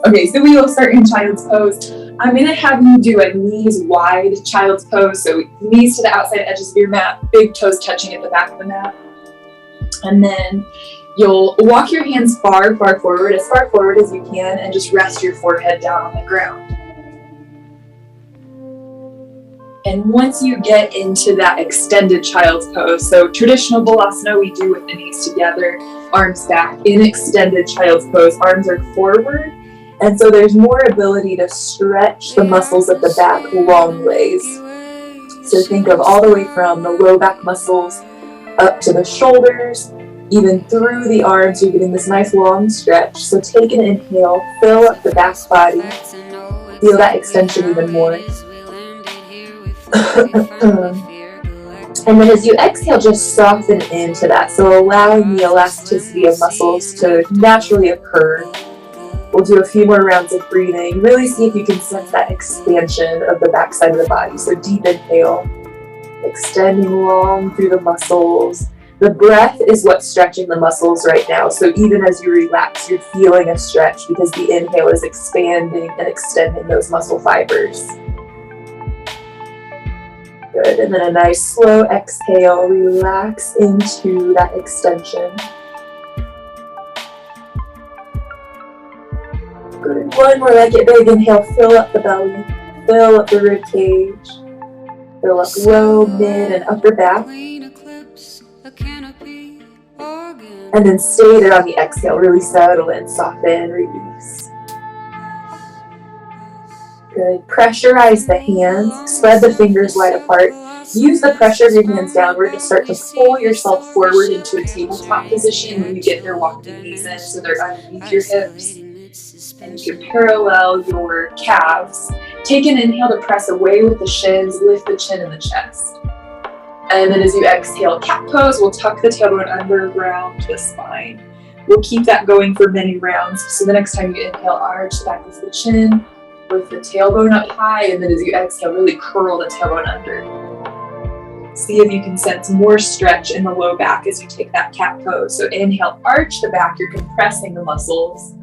Okay, so we will start in child's pose. I'm going to have you do a knees wide child's pose. So knees to the outside edges of your mat, big toes touching at the back of the mat. And then you'll walk your hands far forward as you can, and just rest your forehead down on the ground. And once you get into that extended child's pose, so traditional Balasana we do with the knees together, arms back. In extended child's pose, arms are forward. And so there's more ability to stretch the muscles of the back long ways. So think of all the way from the low back muscles up to the shoulders, even through the arms, you're getting this nice long stretch. So take an inhale, fill up the back body, feel that extension even more. And then as you exhale, just soften into that. So allowing the elasticity of muscles to naturally occur. We'll do a few more rounds of breathing. Really see if you can sense that expansion of the backside of the body. So deep inhale, extending long through the muscles. The breath is what's stretching the muscles right now. So even as you relax, you're feeling a stretch because the inhale is expanding and extending those muscle fibers. Good, and then a nice slow exhale, relax into that extension. Good, one more, like it big, inhale, fill up the belly, fill up the rib cage, fill up low, mid, and upper back. And then stay there on the exhale, really settle in, soften, release. Good. Pressurize the hands, spread the fingers wide apart. Use the pressure of your hands downward to start to pull yourself forward into a tabletop position. When you get there, walk the knees in so they're underneath your hips. And you can parallel your calves. Take an inhale to press away with the shins, lift the chin and the chest. And then as you exhale, cat pose, we'll tuck the tailbone under, round the spine. We'll keep that going for many rounds. So the next time you inhale, arch the back of the chin. Lift the tailbone up high, and then as you exhale, really curl the tailbone under. See if you can sense more stretch in the low back as you take that cat pose. So inhale, arch the back, you're compressing the muscles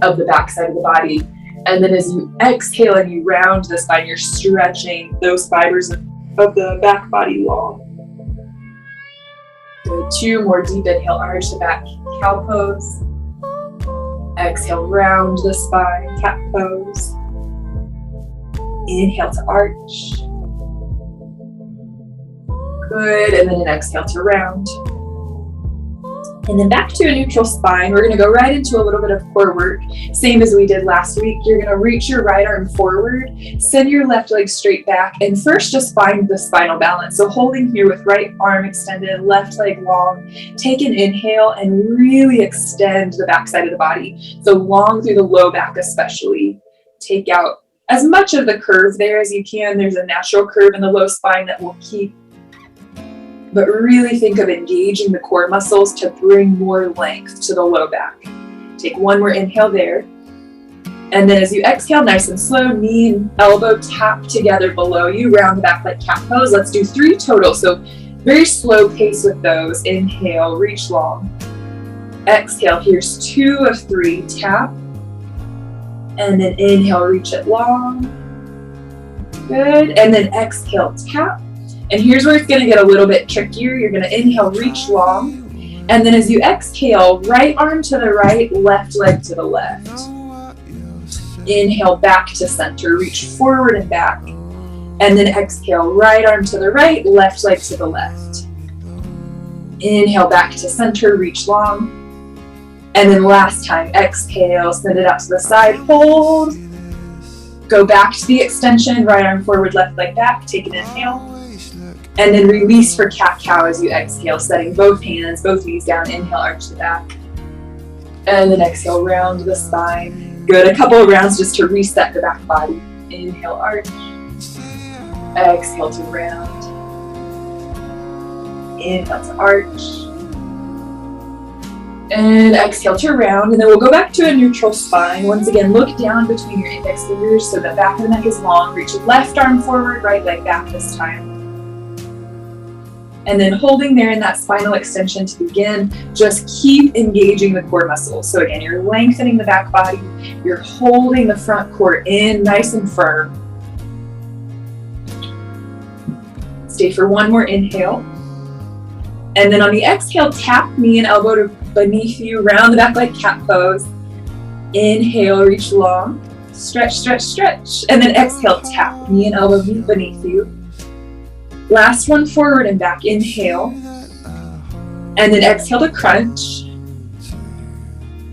of the back side of the body. And then as you exhale and you round the spine, you're stretching those fibers of the back body long. Good. Two more deep inhale, arch the back, cow pose. Exhale, round the spine, cat pose. Inhale to arch. Good, and then an exhale to round. And then back to a neutral spine. We're gonna go right into a little bit of core work. Same as we did last week. You're gonna reach your right arm forward, send your left leg straight back, and first just find the spinal balance. So holding here with right arm extended, left leg long. Take an inhale and really extend the back side of the body. So long through the low back especially. Take out as much of the curve there as you can. There's a natural curve in the low spine that will keep, but really think of engaging the core muscles to bring more length to the low back. Take one more inhale there. And then as you exhale, nice and slow, knee and elbow tap together below you, round back like cat pose. Let's do 3 total. So very slow pace with those. Inhale, reach long. Exhale, here's 2 of 3, tap. And then inhale, reach it long. Good. And then exhale, tap. And here's where it's going to get a little bit trickier. You're going to inhale, reach long. And then as you exhale, right arm to the right, left leg to the left. Inhale, back to center, reach forward and back. And then exhale, right arm to the right, left leg to the left. Inhale, back to center, reach long. And then last time, exhale, send it out to the side, hold. Go back to the extension, right arm forward, left leg back, take an inhale. And then release for cat-cow as you exhale, setting both hands, both knees down, inhale, arch the back. And then exhale, round the spine. Good, a couple of rounds just to reset the back body. Inhale, arch. Exhale to round. Inhale to arch. And exhale to round, and then we'll go back to a neutral spine. Once again, look down between your index fingers so the back of the neck is long. Reach left arm forward, right leg back this time. And then holding there in that spinal extension to begin, just keep engaging the core muscles. So again, you're lengthening the back body, you're holding the front core in nice and firm. Stay for one more inhale. And then on the exhale, tap knee and elbow to beneath you, round the back like cat pose. Inhale, reach long, stretch, stretch, stretch. And then exhale, tap knee and elbow beneath you. Last one, forward and back, inhale. And then exhale to crunch.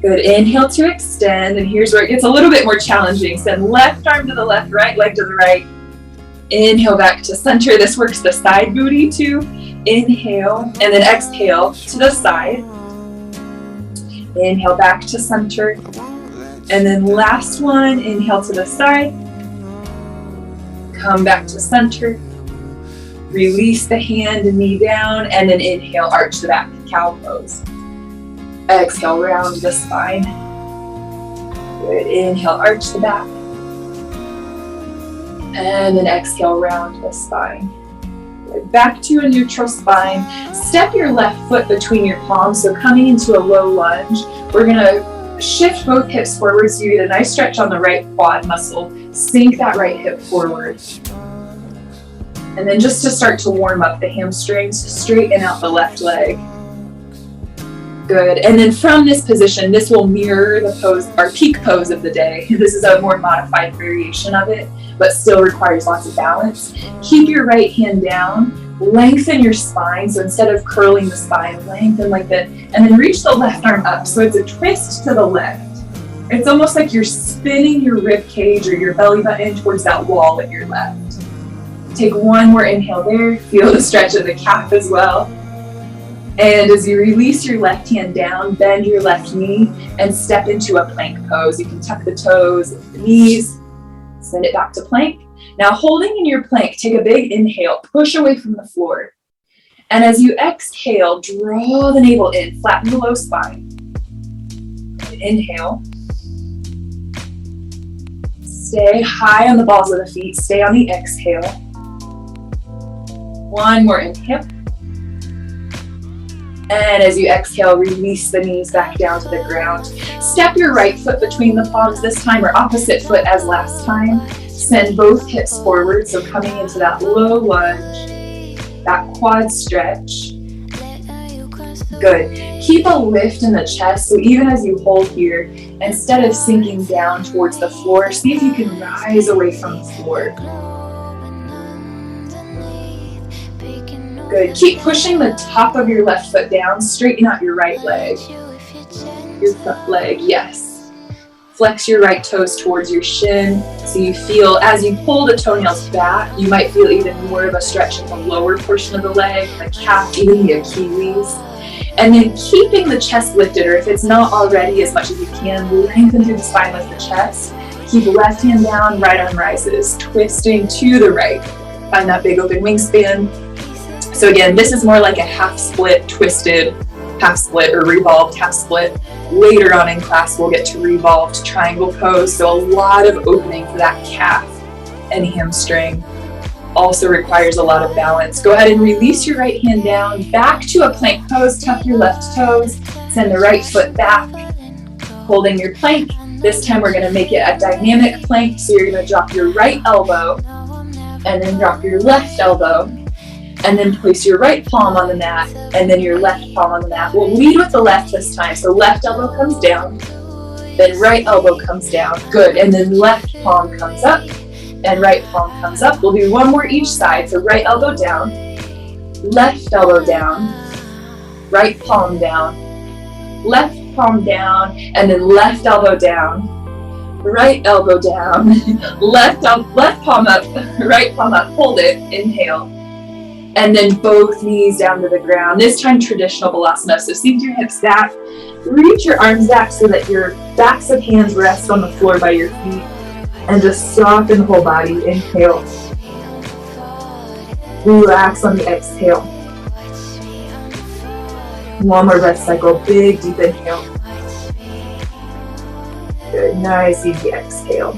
Good, inhale to extend. And here's where it gets a little bit more challenging. Send left arm to the left, right leg to the right. Inhale back to center. This works the side booty too. Inhale, and then exhale to the side. Inhale back to center. And then last one, inhale to the side. Come back to center. Release the hand and knee down, and then inhale, arch the back, cow pose. Exhale, round the spine. Good, inhale, arch the back. And then exhale, round the spine. Good. Back to a neutral spine. Step your left foot between your palms, so coming into a low lunge. We're gonna shift both hips forward so you get a nice stretch on the right quad muscle. Sink that right hip forward. And then just to start to warm up the hamstrings, straighten out the left leg. Good, and then from this position, this will mirror the pose, our peak pose of the day. This is a more modified variation of it, but still requires lots of balance. Keep your right hand down, lengthen your spine, so instead of curling the spine, lengthen like that, and then reach the left arm up, so it's a twist to the left. It's almost like you're spinning your rib cage or your belly button towards that wall at your left. Take one more inhale there, feel the stretch of the calf as well. And as you release your left hand down, bend your left knee and step into a plank pose. You can tuck the toes, the knees, send it back to plank. Now holding in your plank, take a big inhale, push away from the floor. And as you exhale, draw the navel in, flatten the low spine. Inhale. Stay high on the balls of the feet, stay on the exhale. One more inhale. And as you exhale, release the knees back down to the ground. Step your right foot between the palms this time, or opposite foot as last time. Send both hips forward, so coming into that low lunge, that quad stretch. Good. Keep a lift in the chest, so even as you hold here, instead of sinking down towards the floor, see if you can rise away from the floor. Good. Keep pushing the top of your left foot down. Straighten out your right leg. Your front leg, yes. Flex your right toes towards your shin. So you feel, as you pull the toenails back, you might feel even more of a stretch in the lower portion of the leg, the calf, even the Achilles. And then keeping the chest lifted, or if it's not already, as much as you can, lengthen through the spine, lift the chest. Keep left hand down, right arm rises, twisting to the right. Find that big open wingspan. So again, this is more like a half split, twisted half split, or revolved half split. Later on in class, we'll get to revolved triangle pose. So a lot of opening for that calf and hamstring. Also requires a lot of balance. Go ahead and release your right hand down, back to a plank pose, tuck your left toes, send the right foot back, holding your plank. This time we're gonna make it a dynamic plank, so you're gonna drop your right elbow, and then drop your left elbow, and then place your right palm on the mat, and then your left palm on the mat. We'll lead with the left this time, so left elbow comes down, then right elbow comes down, good, and then left palm comes up, and right palm comes up. We'll do one more each side, so right elbow down, left elbow down, right palm down, left palm down, and then left elbow down, right elbow down, left palm up, right palm up, hold it, inhale, and then both knees down to the ground. This time traditional Balasana, so sink your hips back, reach your arms back so that your backs of hands rest on the floor by your feet, and just soften the whole body. Inhale. Relax on the exhale. One more breath cycle. Big, deep inhale. Good. Nice, easy exhale.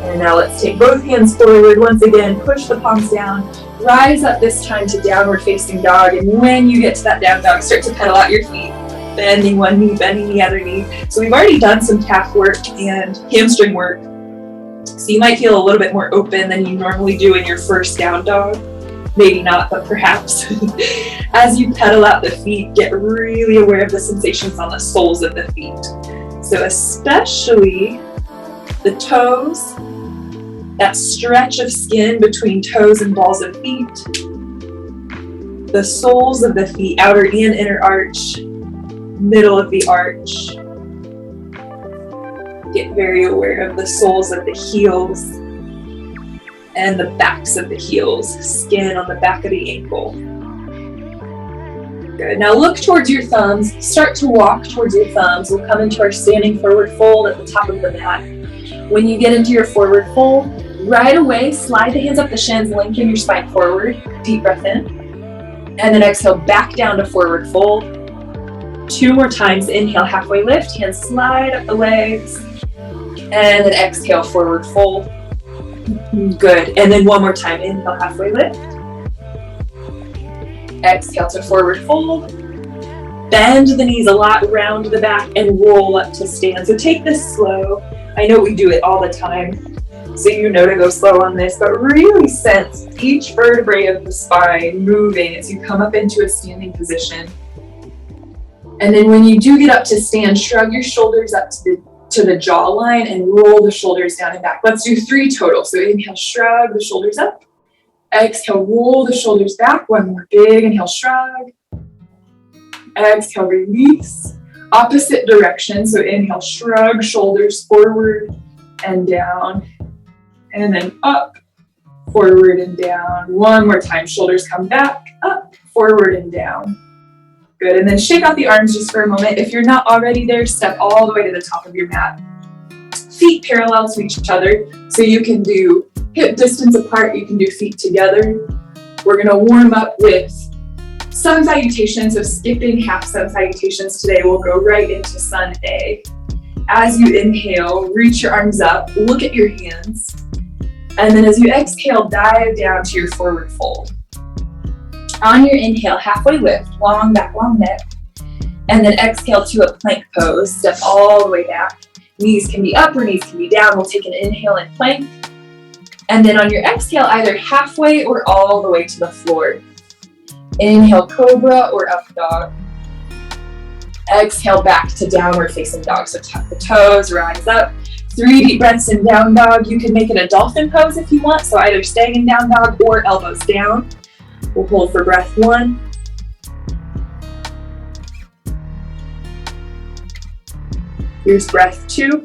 And now let's take both hands forward. Once again, push the palms down. Rise up this time to downward facing dog, and when you get to that down dog, start to pedal out your feet, bending one knee, bending the other knee. So we've already done some calf work and hamstring work. So you might feel a little bit more open than you normally do in your first down dog. Maybe not, but perhaps. As you pedal out the feet, get really aware of the sensations on the soles of the feet. So especially the toes, that stretch of skin between toes and balls of feet, the soles of the feet, outer and inner arch, middle of the arch. Get very aware of the soles of the heels and the backs of the heels, skin on the back of the ankle. Good. Now look towards your thumbs. Start to walk towards your thumbs. We'll come into our standing forward fold at the top of the mat. When you get into your forward fold, right away, slide the hands up the shins, lengthen your spine forward. Deep breath in. And then exhale back down to forward fold. 2 more times. Inhale, halfway lift. Hands slide up the legs. And then exhale, forward fold. Good. And then one more time. Inhale, halfway lift. Exhale to forward fold. Bend the knees a lot, round the back, and roll up to stand. So take this slow. I know we do it all the time, so you know to go slow on this, but really sense each vertebrae of the spine moving as you come up into a standing position. And then when you do get up to stand, shrug your shoulders up to the jawline and roll the shoulders down and back. Let's do 3 total. So inhale, shrug the shoulders up. Exhale, roll the shoulders back. One more big inhale, shrug. Exhale, release. Opposite direction. So inhale, shrug, shoulders forward and down. And then up, forward and down. One more time. Shoulders come back, up, forward and down. Good. And then shake out the arms just for a moment. If you're not already there, step all the way to the top of your mat. Feet parallel to each other. So you can do hip distance apart. You can do feet together. We're going to warm up with sun salutations. So skipping half sun salutations today. We'll go right into sun A. As you inhale, reach your arms up. Look at your hands. And then as you exhale, dive down to your forward fold. On your inhale, halfway lift, long back, long neck. And then exhale to a plank pose. Step all the way back. Knees can be up or knees can be down. We'll take an inhale and plank. And then on your exhale, either halfway or all the way to the floor. Inhale, cobra or up dog. Exhale back to downward facing dog. So tuck the toes, rise up. 3 deep breaths in down dog. You can make it a dolphin pose if you want. So either staying in down dog or elbows down. We'll hold for breath 1. Here's breath 2.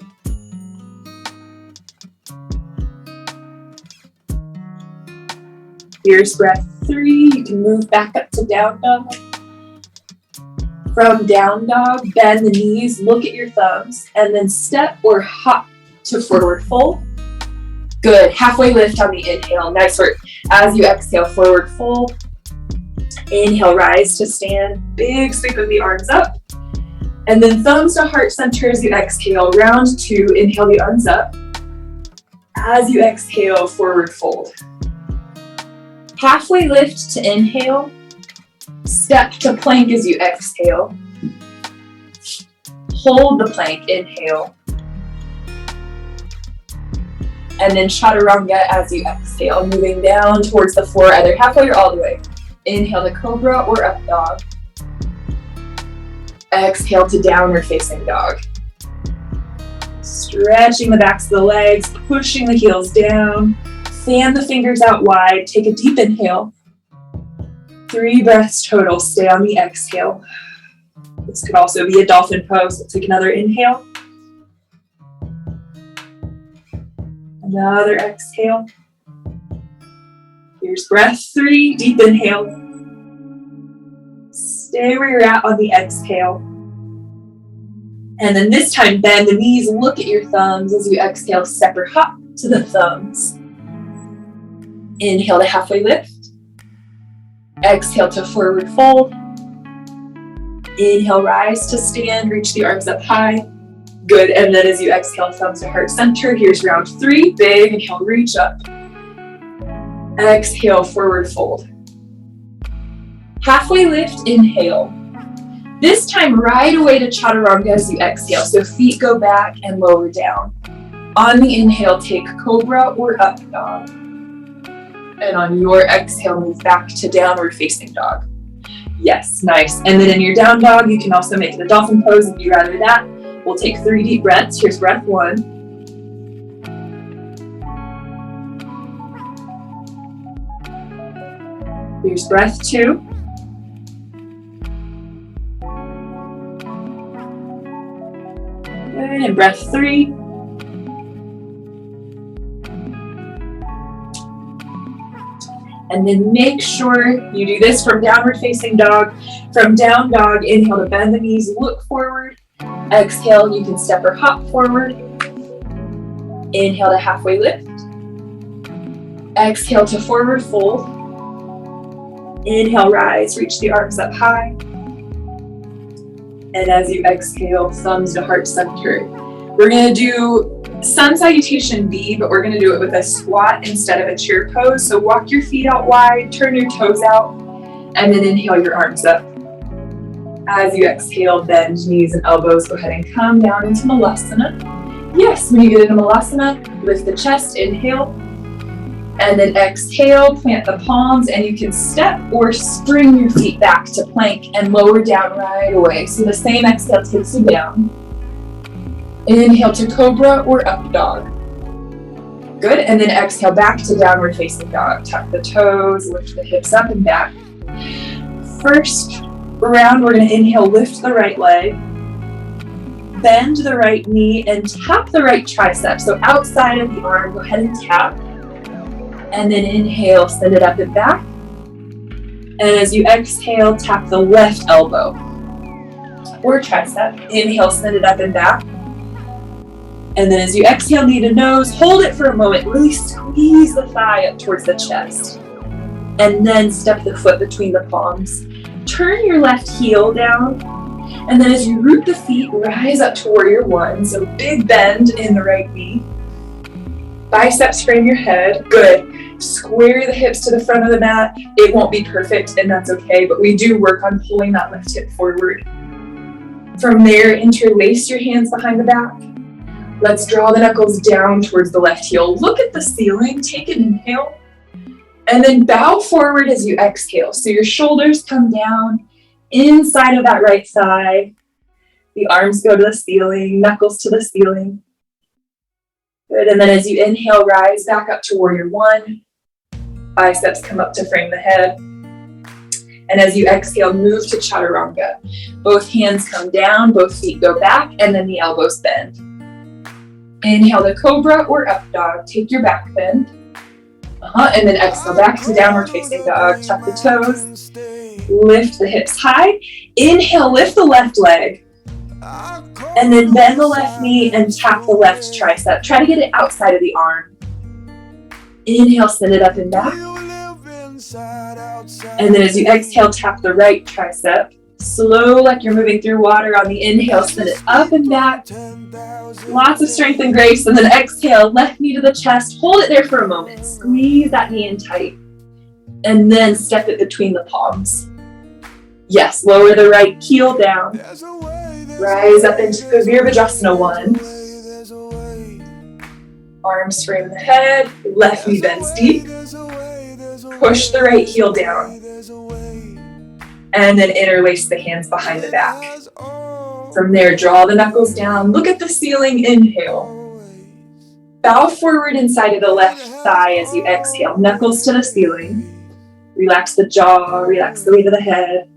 Here's breath 3. You can move back up to down dog. From down dog, bend the knees, look at your thumbs, and then step or hop to forward fold. Good. Halfway lift on the inhale. Nice work. As you exhale, forward fold. Inhale, rise to stand. Big sweep of the arms up. And then thumbs to heart center as you exhale. Round 2. Inhale the arms up. As you exhale, forward fold. Halfway lift to inhale. Step to plank as you exhale. Hold the plank, inhale. And then chaturanga as you exhale, moving down towards the floor, either halfway or all the way. Inhale to cobra or up dog. Exhale to downward facing dog. Stretching the backs of the legs, pushing the heels down. Fan the fingers out wide. Take a deep inhale. 3 breaths total. Stay on the exhale. This could also be a dolphin pose. We'll take another inhale. Another exhale. Here's breath 3. Deep inhale. Stay where you're at on the exhale. And then this time, bend the knees. Look at your thumbs as you exhale. Step or hop to the thumbs. Inhale to halfway lift. Exhale to forward fold. Inhale, rise to stand. Reach the arms up high. Good. And then as you exhale, thumbs to heart center. Here's round 3. Big inhale, reach up. Exhale, forward fold. Halfway lift, inhale. This time, right away to chaturanga as you exhale. So feet go back and lower down. On the inhale, take cobra or up dog. And on your exhale, move back to downward facing dog. Yes, nice. And then in your down dog, you can also make the dolphin pose if you'd rather that. We'll take 3 deep breaths. Here's breath 1. Here's breath 2. Good, and breath 3. And then make sure you do this from downward facing dog. From down dog, inhale to bend the knees, look forward. Exhale, you can step or hop forward. Inhale to halfway lift. Exhale to forward fold. Inhale, rise, reach the arms up high. And as you exhale, thumbs to heart center. We're gonna do sun salutation B, but we're gonna do it with a squat instead of a chair pose. So walk your feet out wide, turn your toes out, and then inhale your arms up. As you exhale, bend knees and elbows. Go ahead and come down into Malasana. Yes, when you get into Malasana, lift the chest, inhale. And then exhale, plant the palms, and you can step or spring your feet back to plank and lower down right away. So the same exhale takes you down. Inhale to cobra or up dog. Good, and then exhale back to downward facing dog. Tuck the toes, lift the hips up and back. First round, we're gonna inhale, lift the right leg, bend the right knee, and tap the right tricep. So outside of the arm, go ahead and tap. And then inhale, send it up and back. And as you exhale, tap the left elbow or tricep. Inhale, send it up and back. And then as you exhale, knee to nose, hold it for a moment. Really squeeze the thigh up towards the chest. And then step the foot between the palms. Turn your left heel down. And then as you root the feet, rise up to warrior 1. So big bend in the right knee. Biceps frame your head. Good. Square the hips to the front of the mat. It won't be perfect, and that's okay, but we do work on pulling that left hip forward. From there, interlace your hands behind the back. Let's draw the knuckles down towards the left heel. Look at the ceiling. Take an inhale. And then bow forward as you exhale. So your shoulders come down inside of that right thigh. The arms go to the ceiling, knuckles to the ceiling. Good, and then as you inhale, rise back up to warrior 1. Biceps come up to frame the head. And as you exhale, move to chaturanga. Both hands come down, both feet go back, and then the elbows bend. Inhale to cobra or up dog. Take your back bend. And then exhale back to downward facing dog. Tuck the toes. Lift the hips high. Inhale, lift the left leg. And then bend the left knee and tap the left tricep. Try to get it outside of the arm. Inhale, send it up and back. And then as you exhale, tap the right tricep. Slow like you're moving through water. On the inhale, send it up and back. Lots of strength and grace. And then exhale, left knee to the chest. Hold it there for a moment. Squeeze that knee in tight. And then step it between the palms. Yes, lower the right heel down. Rise up into Virabhadrasana 1. Arms frame the head, left knee bends deep. Push the right heel down. And then interlace the hands behind the back. From there, draw the knuckles down. Look at the ceiling, inhale. Bow forward inside of the left thigh as you exhale. Knuckles to the ceiling. Relax the jaw, relax the weight of the head.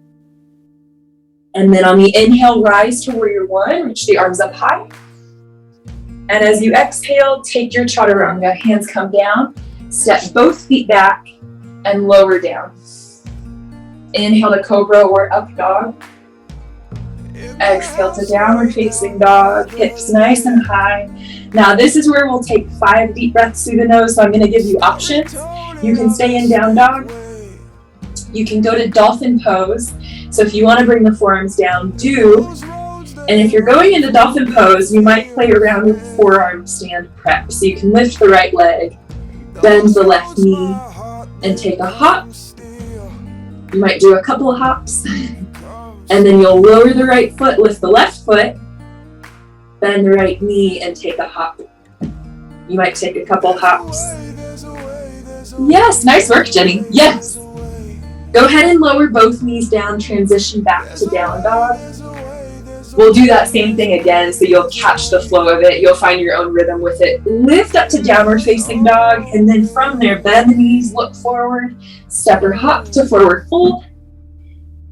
And then on the inhale, rise to warrior 1, reach the arms up high. And as you exhale, take your chaturanga, hands come down, step both feet back and lower down. Inhale to cobra or up dog. Exhale to downward facing dog, hips nice and high. Now this is where we'll take 5 deep breaths through the nose, so I'm gonna give you options. You can stay in down dog. You can go to dolphin pose. So if you want to bring the forearms down, do. And if you're going into dolphin pose, you might play around with forearm stand prep. So you can lift the right leg, bend the left knee, and take a hop. You might do a couple of hops. And then you'll lower the right foot, lift the left foot, bend the right knee, and take a hop. You might take a couple hops. Yes, nice work, Jenny. Yes. Go ahead and lower both knees down, transition back to down dog. We'll do that same thing again, so you'll catch the flow of it. You'll find your own rhythm with it. Lift up to downward facing dog, and then from there, bend the knees, look forward, step or hop to forward fold.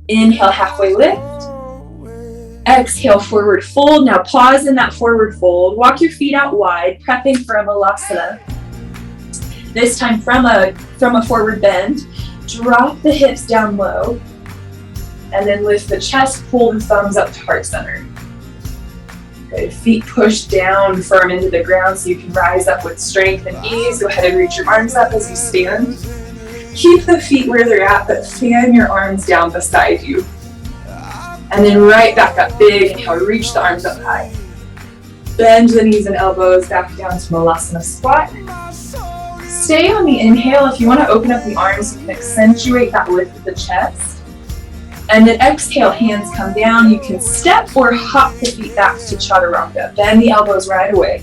Inhale, halfway lift. Exhale, forward fold. Now pause in that forward fold. Walk your feet out wide, prepping for a malasana. This time from a forward bend, drop the hips down low, and then lift the chest, pull the thumbs up to heart center. Good. Feet push down firm into the ground so you can rise up with strength and ease. Go ahead and reach your arms up as you stand. Keep the feet where they're at, but fan your arms down beside you. And then right back up big. Inhale, reach the arms up high. Bend the knees and elbows back down to Malasana squat. Stay on the inhale. If you want to open up the arms, you can accentuate that lift of the chest. And then exhale, hands come down. You can step or hop the feet back to Chaturanga. Bend the elbows right away.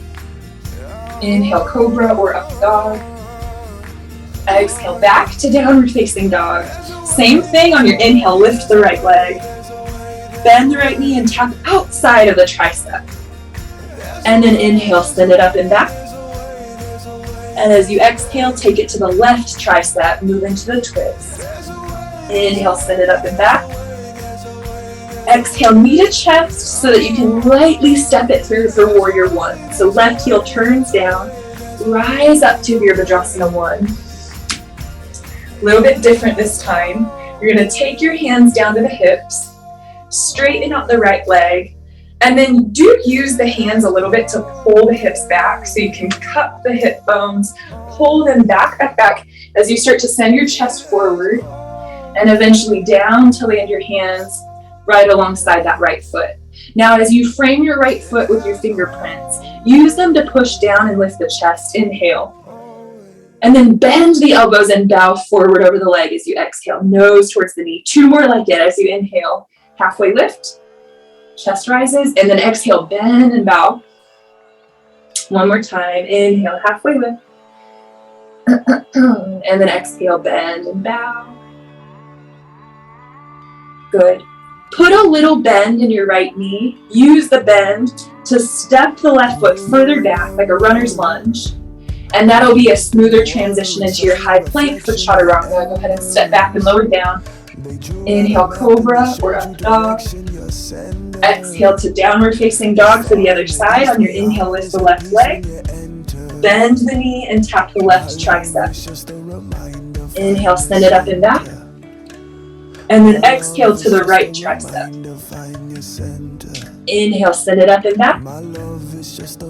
Inhale, cobra or up dog. Exhale, back to downward facing dog. Same thing on your inhale, lift the right leg. Bend the right knee and tap outside of the tricep. And then inhale, send it up and back. And as you exhale, take it to the left tricep, move into the twist. Inhale, send it up and back. Exhale, knee to chest so that you can lightly step it through for warrior one. So left heel turns down, rise up to Virabhadrasana 1. A little bit different this time. You're going to take your hands down to the hips, straighten out the right leg, and then do use the hands a little bit to pull the hips back so you can cup the hip bones, pull them back as you start to send your chest forward and eventually down to land your hands right alongside that right foot. Now, as you frame your right foot with your fingerprints, use them to push down and lift the chest. Inhale. And then bend the elbows and bow forward over the leg as you exhale, nose towards the knee. 2 more like it as you inhale. Halfway lift, chest rises, and then exhale, bend and bow. 1 more time, inhale, halfway lift. And then exhale, bend and bow. Good. Put a little bend in your right knee. Use the bend to step the left foot further back like a runner's lunge. And that'll be a smoother transition into your high plank for Chaturanga. Go ahead and step back and lower down. Inhale, cobra or up dog. Exhale to downward facing dog for the other side. On your inhale, lift the left leg. Bend the knee and tap the left tricep. Inhale, send it up and back. And then exhale to the right tricep. Inhale, send it up and back.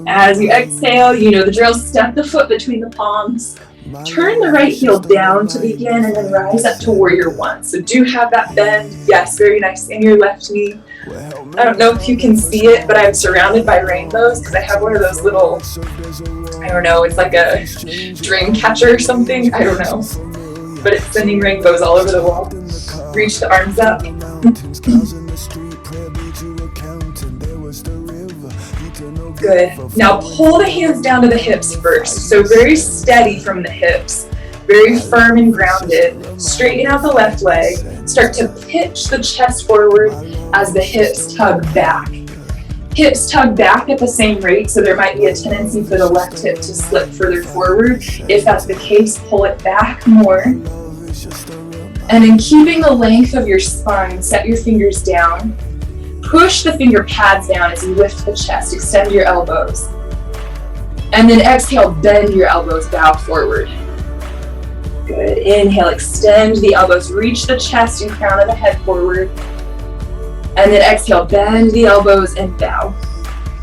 As you exhale, you know the drill, step the foot between the palms. Turn the right heel down to begin and then rise up to warrior one. So do have that bend. Yes, very nice. In your left knee. I don't know if you can see it, but I'm surrounded by rainbows because I have one of those little, I don't know, it's like a dream catcher or something. I don't know. But it's sending rainbows all over the wall. Reach the arms up. Good. Now pull the hands down to the hips first. So very steady from the hips. Very firm and grounded. Straighten out the left leg. Start to pitch the chest forward as the hips tug back. Hips tug back at the same rate, so there might be a tendency for the left hip to slip further forward. If that's the case, pull it back more. And in keeping the length of your spine, set your fingers down. Push the finger pads down as you lift the chest. Extend your elbows. And then exhale, bend your elbows, bow forward. Good. Inhale, extend the elbows, reach the chest and crown of the head forward. And then exhale, bend the elbows and bow.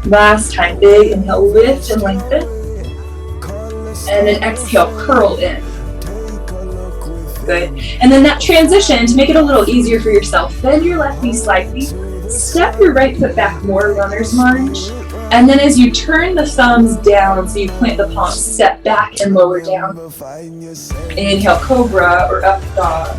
Last time, big inhale, lift and lengthen. And then exhale, curl in. Good. And then that transition, to make it a little easier for yourself, bend your left knee slightly. Step your right foot back more, runner's lunge. And then as you turn the thumbs down, so you plant the palms, step back and lower down. Inhale, cobra or up dog.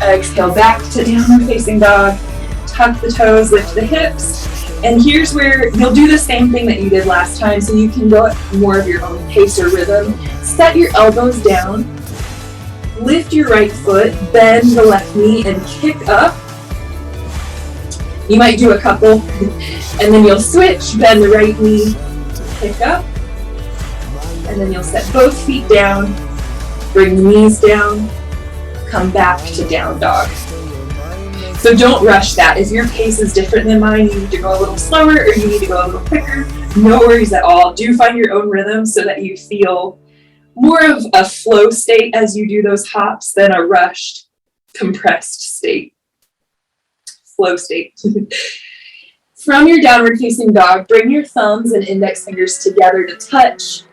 Exhale, back to downward facing dog. Tuck the toes, lift the hips. And here's where you'll do the same thing that you did last time, so you can go at more of your own pace or rhythm. Set your elbows down. Lift your right foot, bend the left knee, and kick up. You might do a couple, and then you'll switch, bend the right knee, kick up, and then you'll set both feet down, bring the knees down, come back to down dog. So don't rush that. If your pace is different than mine, you need to go a little slower or you need to go a little quicker, no worries at all. Do find your own rhythm so that you feel more of a flow state as you do those hops than a rushed, compressed state. Flow state. From your downward facing dog, bring your thumbs and index fingers together to touch.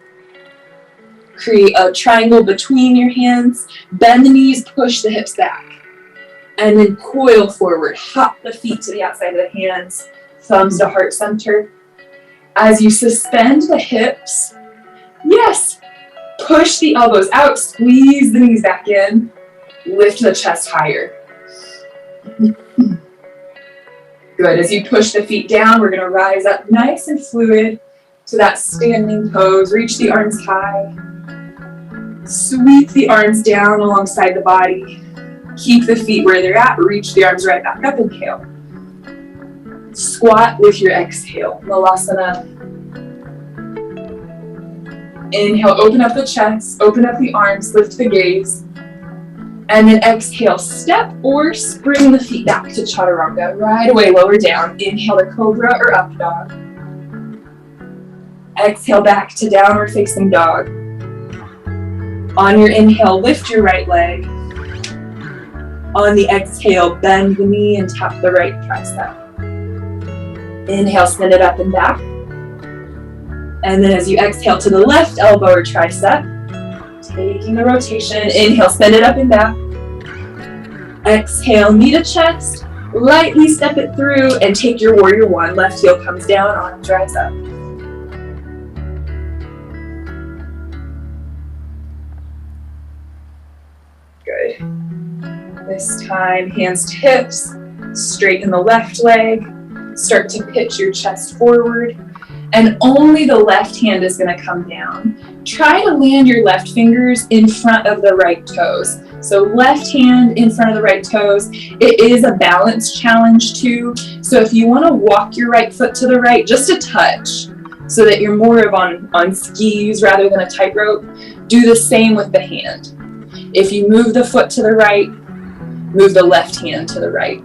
Create a triangle between your hands. Bend the knees, push the hips back. And then coil forward. Hop the feet to the outside of the hands. Thumbs to heart center. As you suspend the hips, yes, push the elbows out, squeeze the knees back in, lift the chest higher. Good. As you push the feet down, we're going to rise up nice and fluid to that standing pose. Reach the arms high. Sweep the arms down alongside the body. Keep the feet where they're at. Reach the arms right back up. Inhale. Squat with your exhale. Malasana. Inhale, open up the chest, open up the arms, lift the gaze. And then exhale, step or spring the feet back to chaturanga. Right away, lower down. Inhale to cobra or up dog. Exhale back to downward facing dog. On your inhale, lift your right leg. On the exhale, bend the knee and tap the right tricep. Inhale, send it up and back. And then as you exhale to the left elbow or tricep, taking the rotation, inhale, send it up and back. Exhale, knee to chest, lightly step it through and take your warrior one. Left heel comes down, arms rise up. Good. This time, hands to hips, straighten the left leg, start to pitch your chest forward. And only the left hand is going to come down. Try to land your left fingers in front of the right toes. So left hand in front of the right toes. It is a balance challenge too. So if you want to walk your right foot to the right, just a touch, so that you're more of on skis rather than a tightrope, do the same with the hand. If you move the foot to the right, move the left hand to the right.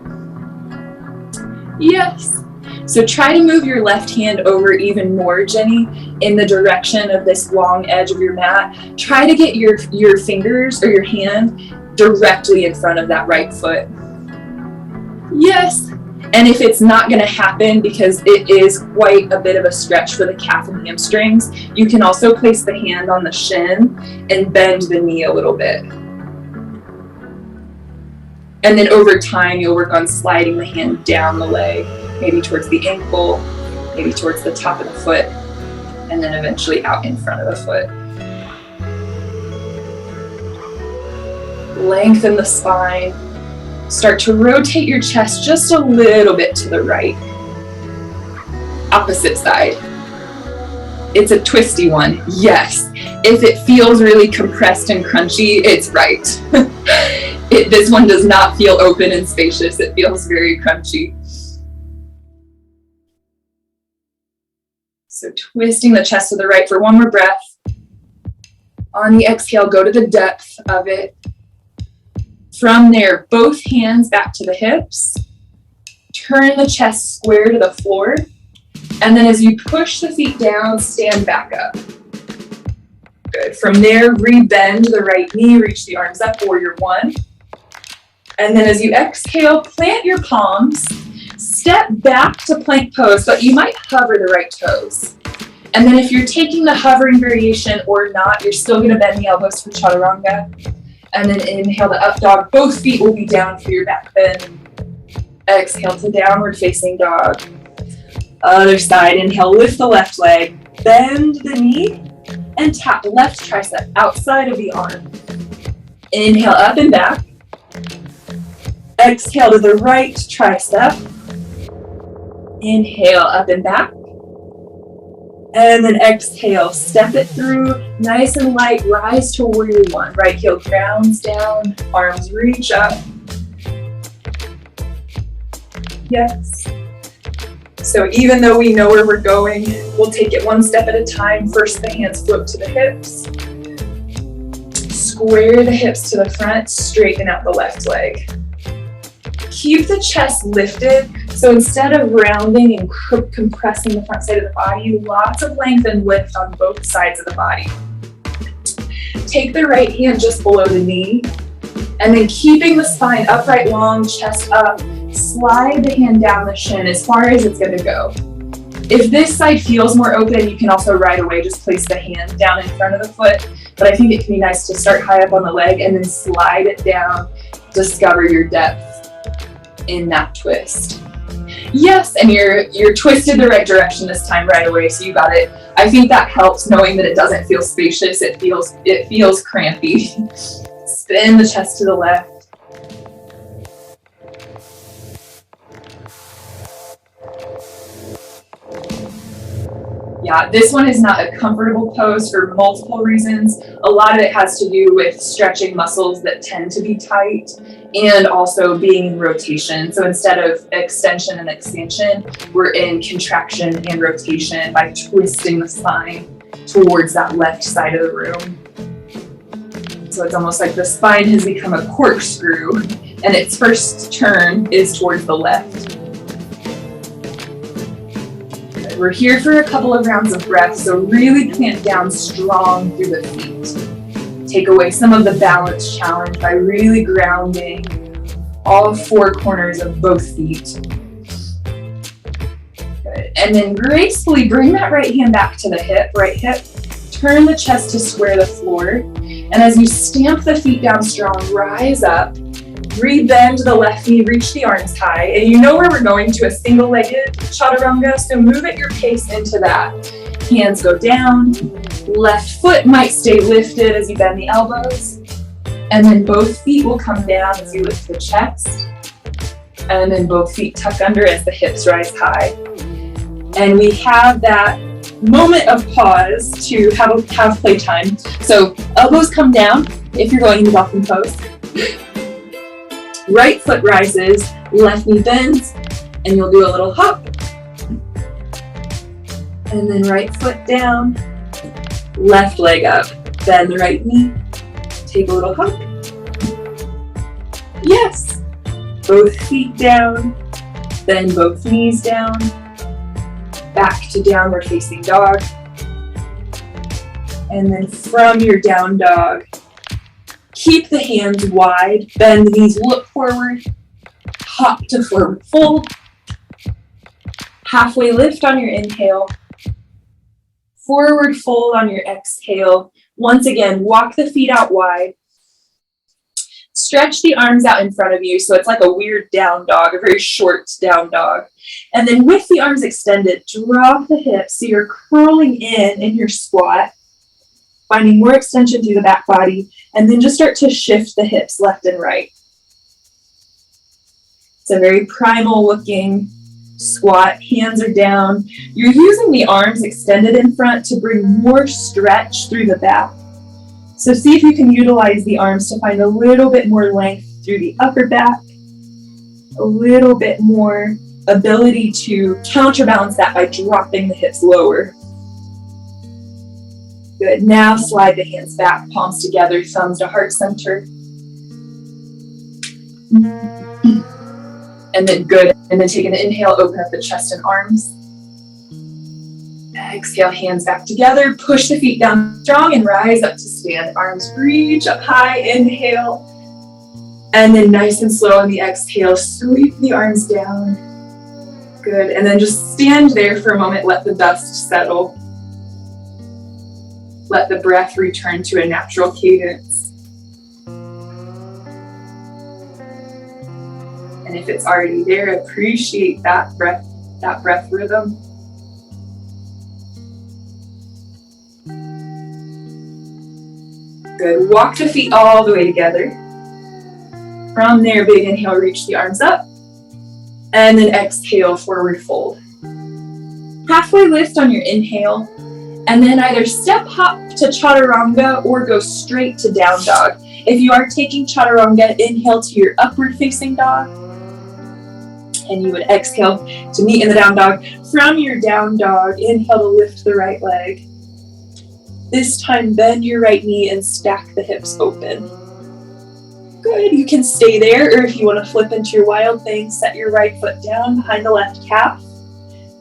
Yes. So try to move your left hand over even more, Jenny, in the direction of this long edge of your mat. Try to get your fingers or your hand directly in front of that right foot. Yes. And if it's not going to happen because it is quite a bit of a stretch for the calf and hamstrings, you can also place the hand on the shin and bend the knee a little bit. And then over time, you'll work on sliding the hand down the leg, maybe towards the ankle, maybe towards the top of the foot, and then eventually out in front of the foot. Lengthen the spine. Start to rotate your chest just a little bit to the right. Opposite side. It's a twisty one, yes. If it feels really compressed and crunchy, it's right. This one does not feel open and spacious. It feels very crunchy. So twisting the chest to the right for one more breath. On the exhale, go to the depth of it. From there, both hands back to the hips. Turn the chest square to the floor. And then as you push the feet down, stand back up. Good. From there, rebend the right knee, reach the arms up, warrior one. And then as you exhale, plant your palms, step back to plank pose, but you might hover the right toes. And then if you're taking the hovering variation or not, you're still going to bend the elbows for chaturanga. And then inhale to up dog. Both feet will be down for your back bend. Exhale to downward facing dog. Other side, inhale, lift the left leg, bend the knee, and tap the left tricep outside of the arm. Inhale up and back. Exhale to the right tricep. Inhale up and back. And then exhale, step it through, nice and light, rise to warrior one. Right heel grounds down, arms reach up. Yes. So even though we know where we're going, we'll take it one step at a time. First, the hands float to the hips. Square the hips to the front, straighten out the left leg. Keep the chest lifted. So instead of rounding and compressing the front side of the body, lots of length and lift on both sides of the body. Take the right hand just below the knee, and then keeping the spine upright, long, chest up, slide the hand down the shin as far as it's going to go. If this side feels more open, you can also right away just place the hand down in front of the foot. But I think it can be nice to start high up on the leg and then slide it down. Discover your depth in that twist. Yes, and you're twisted the right direction this time right away, so you got it. I think that helps, knowing that it doesn't feel spacious, it feels crampy. Spin the chest to the left. Yeah, this one is not a comfortable pose for multiple reasons. A lot of it has to do with stretching muscles that tend to be tight and also being in rotation. So instead of extension and expansion, we're in contraction and rotation by twisting the spine towards that left side of the room. So it's almost like the spine has become a corkscrew and its first turn is towards the left. We're here for a couple of rounds of breath, so really clamp down strong through the feet. Take away some of the balance challenge by really grounding all four corners of both feet. Good. And then gracefully bring that right hand back to the hip, right hip. Turn the chest to square the floor. And as you stamp the feet down strong, rise up. Re-bend the left knee, reach the arms high, and you know where we're going, to a single-legged chaturanga, so move at your pace into that. Hands go down, left foot might stay lifted as you bend the elbows, and then both feet will come down as you lift the chest, and then both feet tuck under as the hips rise high. And we have that moment of pause to have playtime. So elbows come down if you're going into dolphin pose. Right foot rises, left knee bends, and you'll do a little hop. And then right foot down, left leg up, bend the right knee, take a little hop. Yes, both feet down, bend both knees down, back to downward facing dog. And then from your down dog, keep the hands wide, bend the knees, look forward, hop to forward fold, halfway lift on your inhale, forward fold on your exhale. Once again, walk the feet out wide, stretch the arms out in front of you so it's like a weird down dog, a very short down dog. And then with the arms extended, drop the hips so you're curling in your squat, finding more extension through the back body, and then just start to shift the hips left and right. It's a very primal looking squat, hands are down. You're using the arms extended in front to bring more stretch through the back. So see if you can utilize the arms to find a little bit more length through the upper back, a little bit more ability to counterbalance that by dropping the hips lower. Good. Now slide the hands back, palms together, thumbs to heart center. And then good. And then take an inhale, open up the chest and arms. Exhale, hands back together, push the feet down strong and rise up to stand. Arms reach up high, inhale. And then nice and slow on the exhale, sweep the arms down. Good. And then just stand there for a moment, let the dust settle. Let the breath return to a natural cadence. And if it's already there, appreciate that breath rhythm. Good. Walk the feet all the way together. From there, big inhale, reach the arms up. And then exhale, forward fold. Halfway lift on your inhale. And then either step hop to chaturanga or go straight to down dog. If you are taking chaturanga, inhale to your upward facing dog. And you would exhale to meet in the down dog. From your down dog, inhale to lift the right leg. This time, bend your right knee and stack the hips open. Good, you can stay there, or if you want to flip into your wild thing, set your right foot down behind the left calf.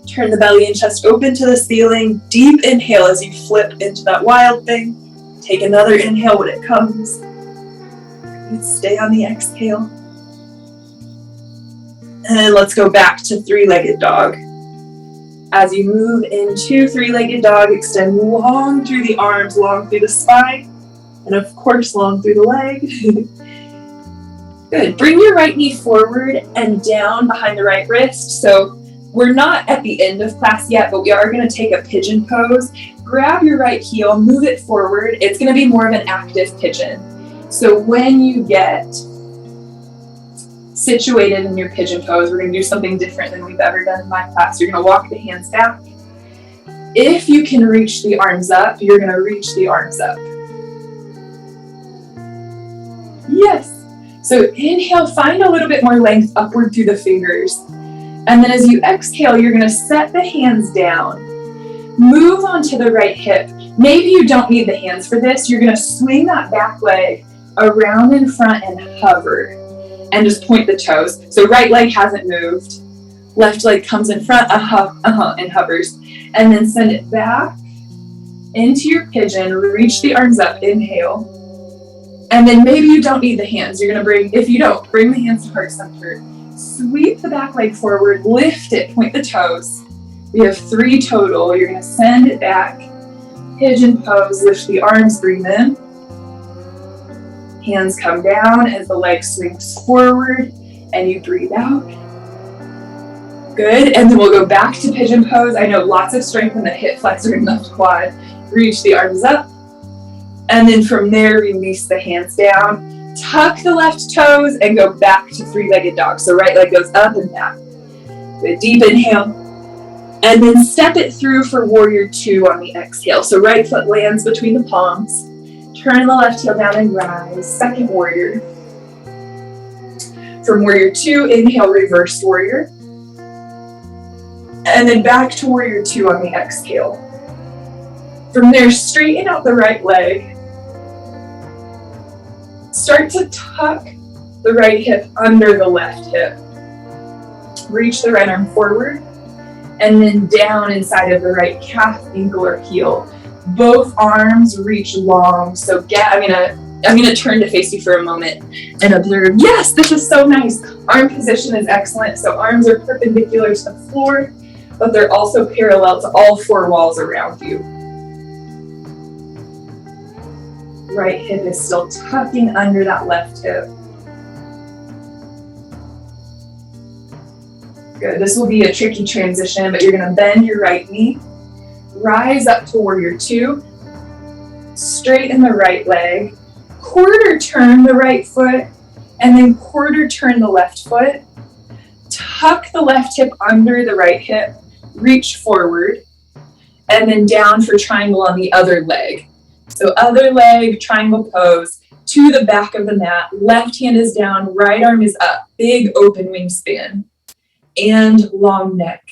Turn the belly and chest open to the ceiling. Deep inhale as you flip into that wild thing. Take another inhale when it comes. And stay on the exhale. And let's go back to three-legged dog. As you move into three-legged dog, extend long through the arms, long through the spine, and of course, long through the leg. Good. Bring your right knee forward and down behind the right wrist. So we're not at the end of class yet, but we are going to take a pigeon pose. Grab your right heel, move it forward. It's going to be more of an active pigeon. So when you get situated in your pigeon pose, we're going to do something different than we've ever done in my class. You're going to walk the hands back. If you can reach the arms up, you're going to reach the arms up. Yes. So inhale, find a little bit more length upward through the fingers. And then as you exhale, you're going to set the hands down. Move onto the right hip. Maybe you don't need the hands for this. You're going to swing that back leg around in front and hover. And just point the toes. So right leg hasn't moved. Left leg comes in front, and hovers. And then send it back into your pigeon. Reach the arms up, inhale. And then maybe you don't need the hands. You're gonna bring the hands to heart center. Sweep the back leg forward, lift it, point the toes. We have 3 total. You're gonna send it back. Pigeon pose, lift the arms, bring them. Hands come down as the leg swings forward and you breathe out. Good, and then we'll go back to pigeon pose. I know lots of strength in the hip flexor and left quad. Reach the arms up. And then from there, release the hands down. Tuck the left toes and go back to three-legged dog. So right leg goes up and back. Good, deep inhale. And then step it through for warrior 2 on the exhale. So right foot lands between the palms. Turn the left heel down and rise. Second warrior. From warrior 2, inhale, reverse warrior. And then back to warrior 2 on the exhale. From there, straighten out the right leg. Start to tuck the right hip under the left hip. Reach the right arm forward and then down inside of the right calf, ankle, or heel. Both arms reach long. So I'm gonna turn to face you for a moment and observe. Yes, this is so nice. Arm position is excellent. So arms are perpendicular to the floor, but they're also parallel to all 4 walls around you. Right hip is still tucking under that left hip. Good. This will be a tricky transition, but you're going to bend your right knee, rise up to warrior 2, straighten the right leg, quarter turn the right foot, and then quarter turn the left foot. Tuck the left hip under the right hip, reach forward, and then down for triangle on the other leg. So other leg, triangle pose, to the back of the mat. Left hand is down, right arm is up. Big open wingspan and long neck.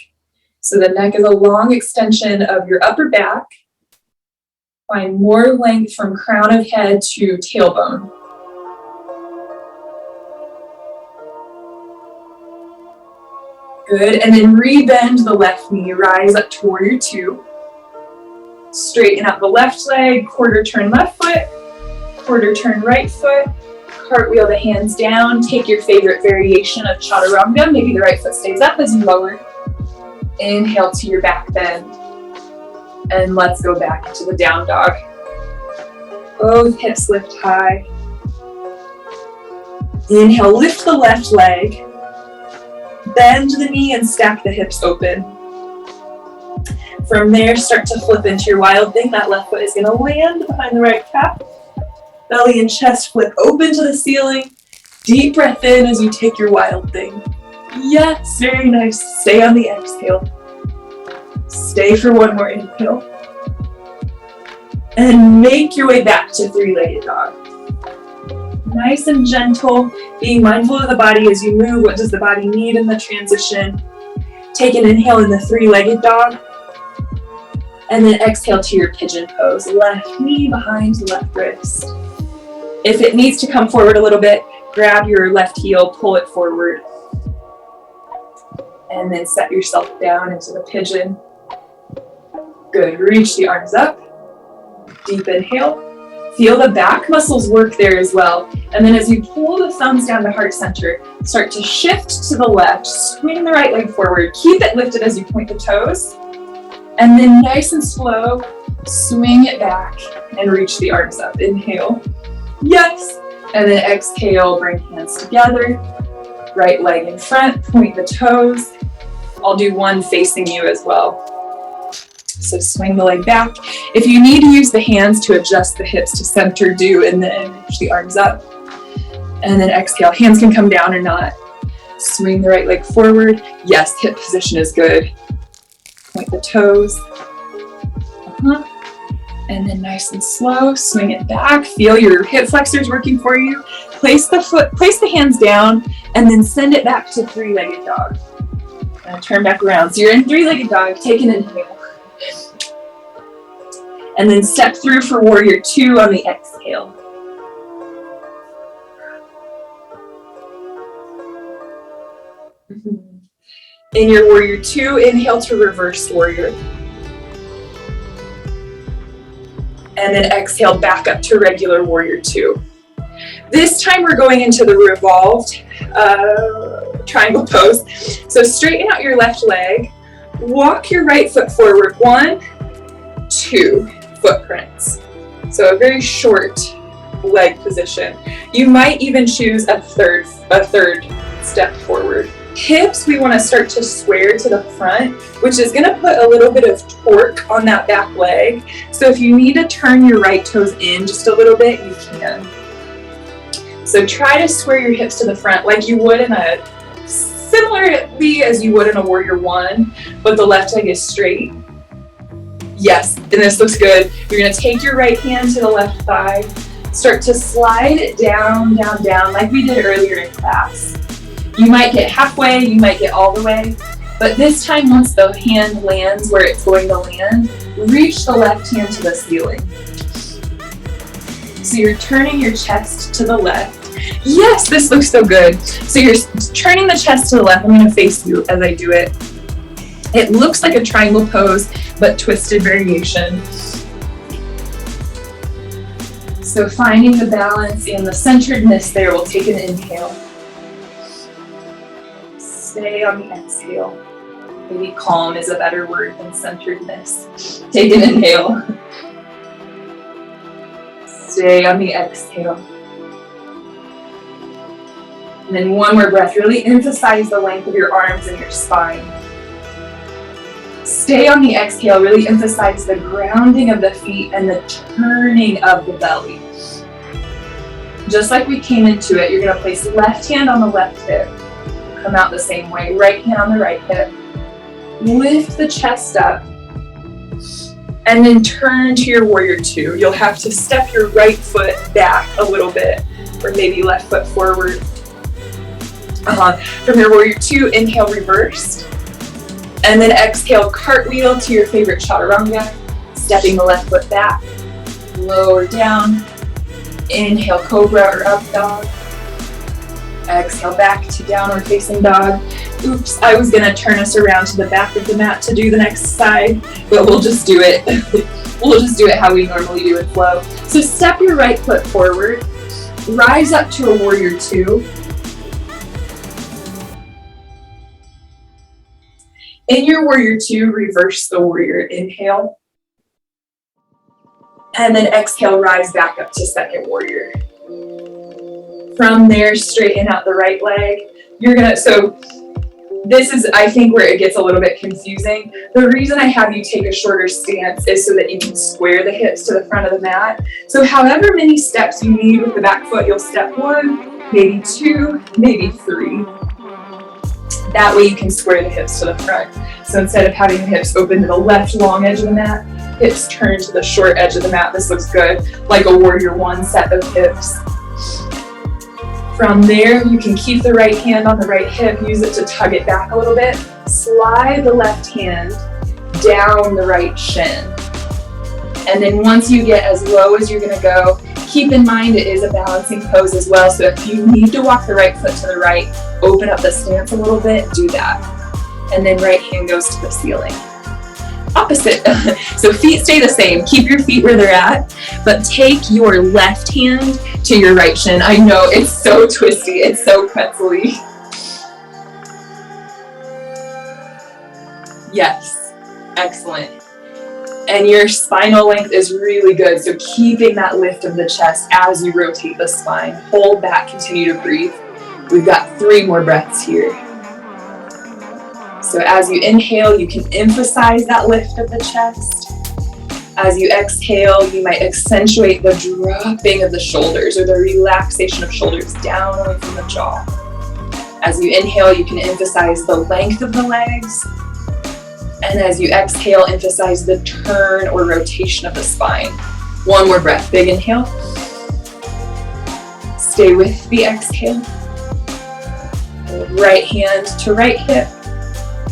So the neck is a long extension of your upper back. Find more length from crown of head to tailbone. Good, and then rebend the left knee, rise up to warrior 2. Straighten out the left leg, quarter turn left foot, quarter turn right foot, cartwheel the hands down, take your favorite variation of chaturanga, maybe the right foot stays up as you lower. Inhale to your back bend, and let's go back to the down dog. Both hips lift high. Inhale, lift the left leg, bend the knee and stack the hips open. From there, start to flip into your wild thing. That left foot is going to land behind the right calf. Belly and chest flip open to the ceiling. Deep breath in as you take your wild thing. Yes, very nice. Stay on the exhale. Stay for one more inhale. And make your way back to three-legged dog. Nice and gentle, being mindful of the body as you move. What does the body need in the transition? Take an inhale in the three-legged dog. And then exhale to your pigeon pose. Left knee behind left wrist. If it needs to come forward a little bit, grab your left heel, pull it forward. And then set yourself down into the pigeon. Good, reach the arms up. Deep inhale. Feel the back muscles work there as well. And then as you pull the thumbs down to heart center, start to shift to the left, swing the right leg forward. Keep it lifted as you point the toes. And then nice and slow, swing it back and reach the arms up. Inhale. Yes. And then exhale, bring hands together. Right leg in front, point the toes. I'll do one facing you as well. So swing the leg back. If you need to use the hands to adjust the hips to center, do, and then reach the arms up. And then exhale. Hands can come down or not. Swing the right leg forward. Yes, hip position is good. Point the toes. And then nice and slow, swing it back. Feel your hip flexors working for you. Place the hands down, and then send it back to three-legged dog. And turn back around. So you're in three-legged dog. Take an inhale. And then step through for warrior two on the exhale. In your warrior two, inhale to reverse warrior. And then exhale back up to regular warrior two. This time we're going into the revolved triangle pose. So straighten out your left leg. Walk your right foot forward. 1, 2 footprints. So a very short leg position. You might even choose a third step forward. Hips, we want to start to square to the front, which is going to put a little bit of torque on that back leg. So if you need to turn your right toes in just a little bit, you can. So try to square your hips to the front like you would similarly as you would in a warrior one, but the left leg is straight. Yes, and this looks good. You're going to take your right hand to the left thigh, start to slide it down, down, down like we did earlier in class. You might get halfway, you might get all the way, but this time once the hand lands where it's going to land, reach the left hand to the ceiling. So you're turning your chest to the left. Yes, this looks so good. So you're turning the chest to the left. I'm going to face you as I do it. It looks like a triangle pose, but twisted variation. So finding the balance and the centeredness there, we'll take an inhale. Stay on the exhale. Maybe calm is a better word than centeredness. Take an inhale. Stay on the exhale. And then one more breath. Really emphasize the length of your arms and your spine. Stay on the exhale. Really emphasize the grounding of the feet and the turning of the belly. Just like we came into it, you're going to place left hand on the left hip. Come out the same way. Right hand on the right hip. Lift the chest up. And then turn to your warrior two. You'll have to step your right foot back a little bit, or maybe left foot forward. From your warrior two, inhale, reversed. And then exhale, cartwheel to your favorite chaturanga. Stepping the left foot back. Lower down. Inhale, cobra or up dog. Exhale back to downward facing dog. Oops, I was gonna turn us around to the back of the mat to do the next side, but we'll just do it. We'll just do it how we normally do in flow. So step your right foot forward. Rise up to a warrior two. In your warrior two, reverse the warrior. Inhale. And then exhale, rise back up to second warrior. From there, straighten out the right leg. You're gonna, so This is, I think, where it gets a little bit confusing. The reason I have you take a shorter stance is so that you can square the hips to the front of the mat. So however many steps you need with the back foot, you'll step 1, maybe 2, maybe 3. That way you can square the hips to the front. So instead of having the hips open to the left long edge of the mat, hips turn to the short edge of the mat. This looks good, like a warrior 1 set of hips. From there, you can keep the right hand on the right hip, use it to tug it back a little bit. Slide the left hand down the right shin. And then once you get as low as you're gonna go, keep in mind it is a balancing pose as well. So if you need to walk the right foot to the right, open up the stance a little bit, do that. And then right hand goes to the ceiling. Opposite. So feet stay the same. Keep your feet where they're at, but take your left hand to your right shin. I know it's so twisty. It's so pretzel-y. Yes. Excellent. And your spinal length is really good. So keeping that lift of the chest as you rotate the spine. Hold back. Continue to breathe. We've got 3 more breaths here. So as you inhale, you can emphasize that lift of the chest. As you exhale, you might accentuate the dropping of the shoulders or the relaxation of shoulders down away from the jaw. As you inhale, you can emphasize the length of the legs. And as you exhale, emphasize the turn or rotation of the spine. 1 more breath. Big inhale. Stay with the exhale. Right hand to right hip.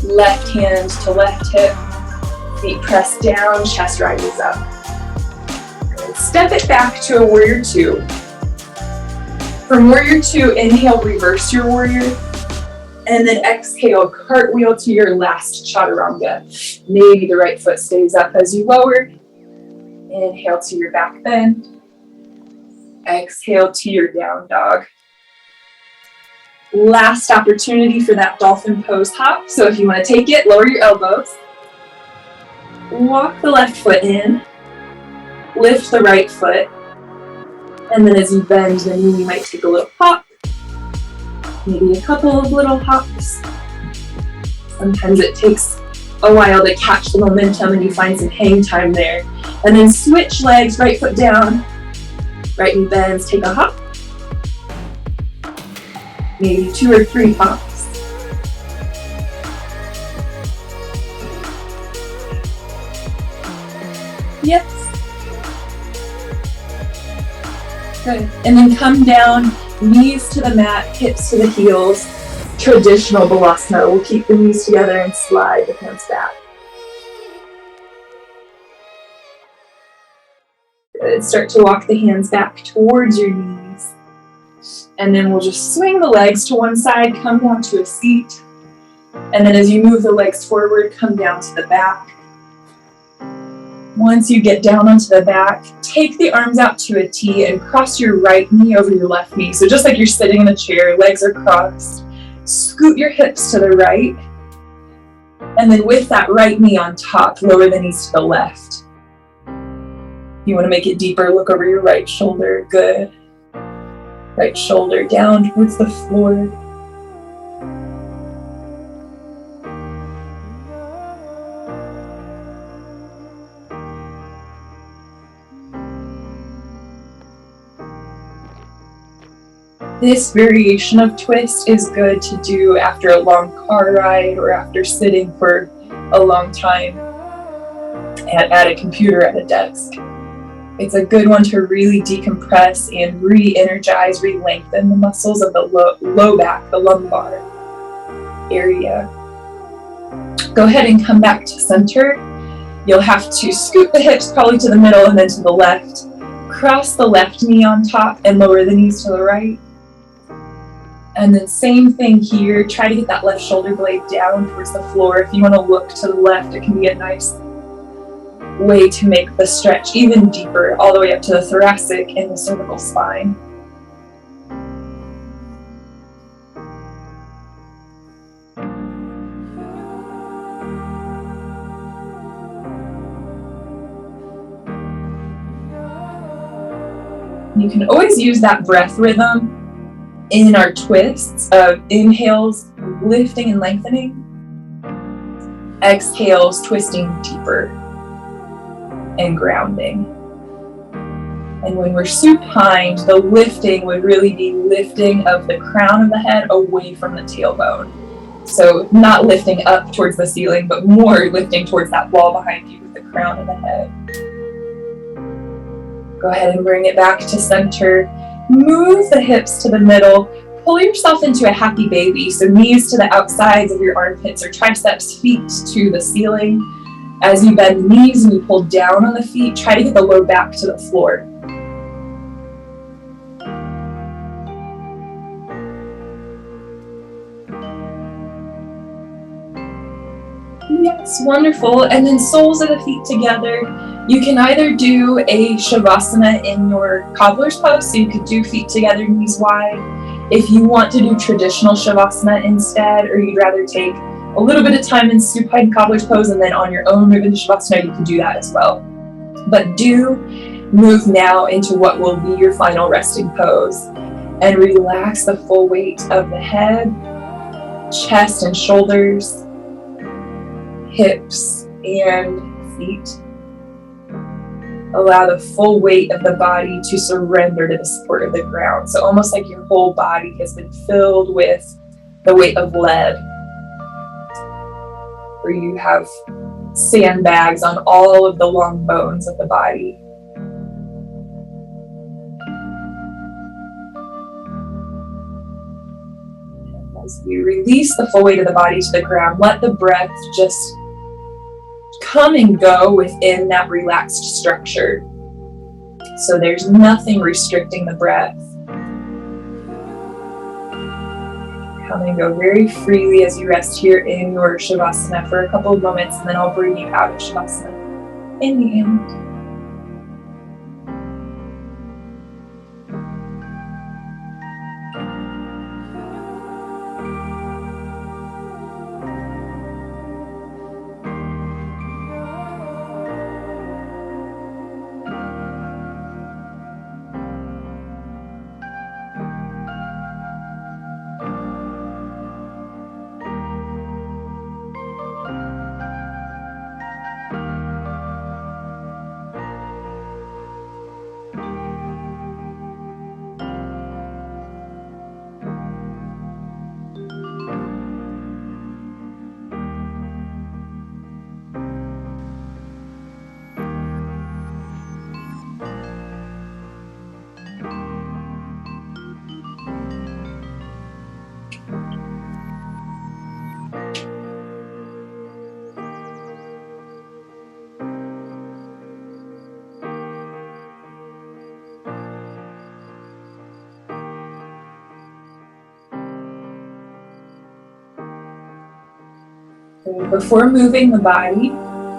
Left hand to left hip, feet press down, chest rises up. Good. Step it back to a warrior 2. From warrior 2, inhale, reverse your warrior, and then exhale, cartwheel to your last chaturanga. Maybe the right foot stays up as you lower. Inhale to your back bend. Exhale to your down dog. Last opportunity for that dolphin pose hop. So if you want to take it, lower your elbows. Walk the left foot in. Lift the right foot. And then as you bend the knee, you might take a little hop. Maybe a couple of little hops. Sometimes it takes a while to catch the momentum and you find some hang time there. And then switch legs, right foot down. Right knee bends, take a hop. Maybe 2 or 3 hops. Yes. Good. And then come down, knees to the mat, hips to the heels. Traditional Balasana. We'll keep the knees together and slide the hands back. Good. Start to walk the hands back towards your knees. And then we'll just swing the legs to one side, come down to a seat. And then as you move the legs forward, come down to the back. Once you get down onto the back, take the arms out to a T and cross your right knee over your left knee. So just like you're sitting in a chair, legs are crossed. Scoot your hips to the right. And then with that right knee on top, lower the knees to the left. You want to make it deeper, look over your right shoulder. Good. Right shoulder down towards the floor. This variation of twist is good to do after a long car ride or after sitting for a long time at a computer at a desk. It's a good one to really decompress and re-energize, re-lengthen the muscles of the low back, the lumbar area. Go ahead and come back to center. You'll have to scoot the hips probably to the middle and then to the left. Cross the left knee on top and lower the knees to the right. And then same thing here. Try to get that left shoulder blade down towards the floor. If you want to look to the left, it can be a nice way to make the stretch even deeper, all the way up to the thoracic and the cervical spine. You can always use that breath rhythm in our twists of inhales, lifting and lengthening. Exhales, twisting deeper and grounding. And when we're supined, the lifting would really be lifting of the crown of the head away from the tailbone. So not lifting up towards the ceiling, but more lifting towards that wall behind you with the crown of the head. Go ahead and bring it back to center. Move the hips to the middle. Pull yourself into a happy baby. So knees to the outsides of your armpits or triceps, feet to the ceiling. As you bend the knees and you pull down on the feet, try to get the low back to the floor. Yes, wonderful. And then soles of the feet together. You can either do a Shavasana in your cobbler's pose, so you could do feet together, knees wide. If you want to do traditional Shavasana instead, or you'd rather take a little bit of time in supine cobbler's pose and then on your own move into Shavasana, you can do that as well. But do move now into what will be your final resting pose and relax the full weight of the head, chest and shoulders, hips and feet. Allow the full weight of the body to surrender to the support of the ground. So almost like your whole body has been filled with the weight of lead, where you have sandbags on all of the long bones of the body. As you release the full weight of the body to the ground, let the breath just come and go within that relaxed structure. So there's nothing restricting the breath. Come and go very freely as you rest here in your Shavasana for a couple of moments, and then I'll bring you out of Shavasana in the end. Before moving the body,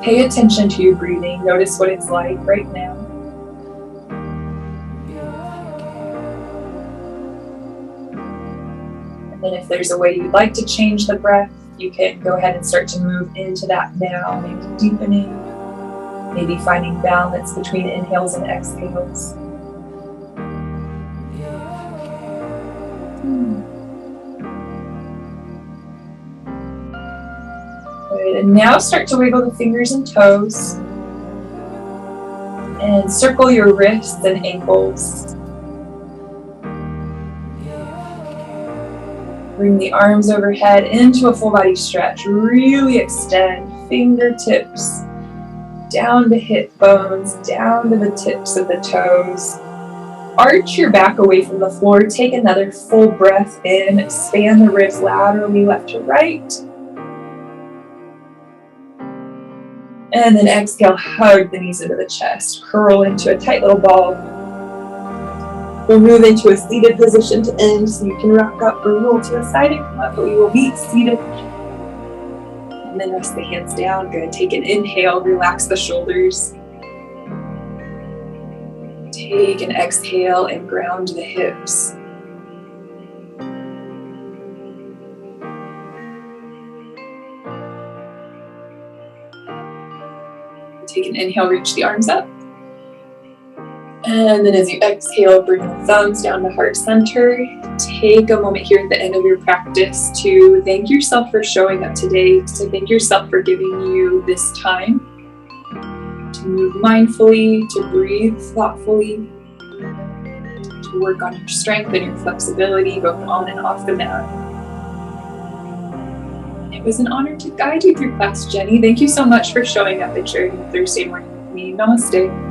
pay attention to your breathing. Notice what it's like right now. And then if there's a way you'd like to change the breath, you can go ahead and start to move into that now, maybe deepening, maybe finding balance between inhales and exhales. Good. And now start to wiggle the fingers and toes and circle your wrists and ankles. Bring the arms overhead into a full body stretch. Really extend fingertips down the hip bones, down to the tips of the toes. Arch your back away from the floor. Take another full breath in. Expand the ribs laterally left to right. And then exhale, hug the knees into the chest. Curl into a tight little ball. We'll move into a seated position to end, so you can rock up or roll to the side and come up, but we will be seated. And then rest the hands down. Good. Take an inhale, relax the shoulders. Take an exhale and ground the hips. Take an inhale, reach the arms up. And then as you exhale, bring the thumbs down to heart center. Take a moment here at the end of your practice to thank yourself for showing up today, to thank yourself for giving you this time to move mindfully, to breathe thoughtfully, to work on your strength and your flexibility, both on and off the mat. It was an honor to guide you through class, Jenny. Thank you so much for showing up and sharing your Thursday morning with me. Namaste.